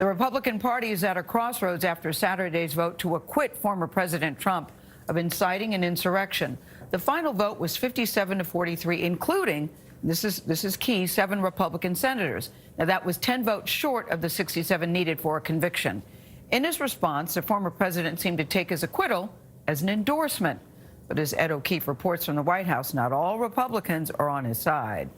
The Republican Party is at a crossroads after Saturday's vote to acquit former President Trump of inciting an insurrection. The final vote was 57-43, including, this is key, 7 Republican senators. Now, that was 10 votes short of the 67 needed for a conviction. In his response, the former president seemed to take his acquittal as an endorsement. But as Ed O'Keefe reports from the White House, not all Republicans are on his side.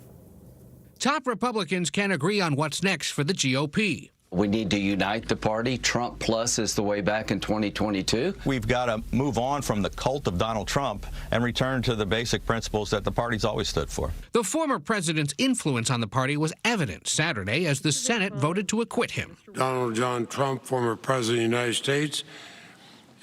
Top Republicans can't agree on what's next for the GOP. We need to unite the party. Trump plus is the way back in 2022. We've got to move on from the cult of Donald Trump and return to the basic principles that the party's always stood for. The former president's influence on the party was evident Saturday as the Senate voted to acquit him. Donald John Trump, former president of the United States,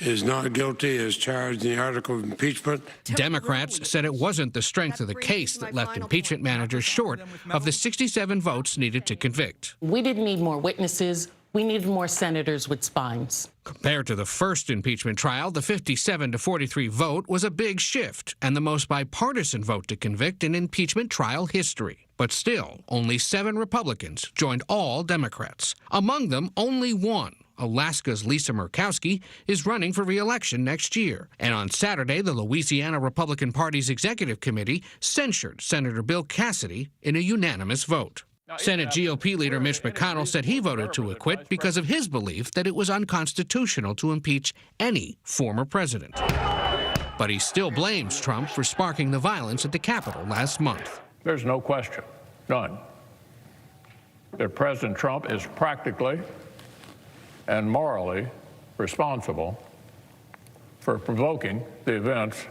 is not guilty as charged in the article of impeachment. Democrats said it wasn't the strength of the case that left impeachment managers short of the 67 votes needed to convict. We didn't need more witnesses. We needed more senators with spines. Compared to the first impeachment trial, the 57-43 vote was a big shift and the most bipartisan vote to convict in impeachment trial history. But still, only 7 Republicans joined all Democrats. Among them, only one, Alaska's Lisa Murkowski, is running for re-election next year. And on Saturday, the Louisiana Republican Party's executive committee censured Senator Bill Cassidy in a unanimous vote. Senate GOP leader Mitch McConnell said he voted to acquit because of his belief that it was unconstitutional to impeach any former president. But he still blames Trump for sparking the violence at the Capitol last month. There's no question, none, that President Trump is practically and morally responsible for provoking the events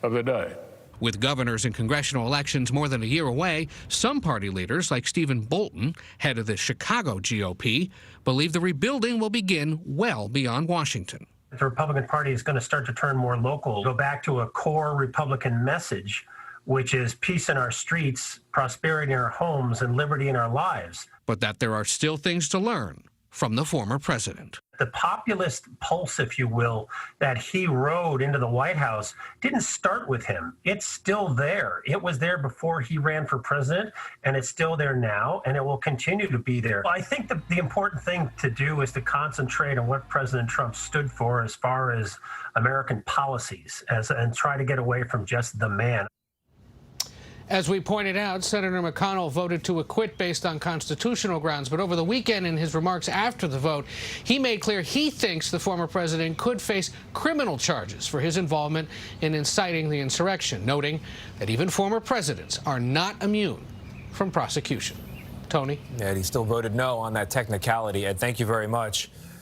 of the day. With governors and congressional elections more than a year away, some party leaders, like Stephen Bolton, head of the Chicago GOP, believe the rebuilding will begin well beyond Washington. The Republican Party is going to start to turn more local, go back to a core Republican message, which is peace in our streets, prosperity in our homes, and liberty in our lives. But that there are still things to learn from the former president. The populist pulse, if you will, that he rode into the White House didn't start with him. It's still there. It was there before he ran for president, and it's still there now, and it will continue to be there. I think the important thing to do is to concentrate on what President Trump stood for as far as American policies, and try to get away from just the man. As we pointed out, Senator McConnell voted to acquit based on constitutional grounds. But over the weekend, in his remarks after the vote, he made clear he thinks the former president could face criminal charges for his involvement in inciting the insurrection, noting that even former presidents are not immune from prosecution. Tony? Yeah, he still voted no on that technicality. Ed, thank you very much.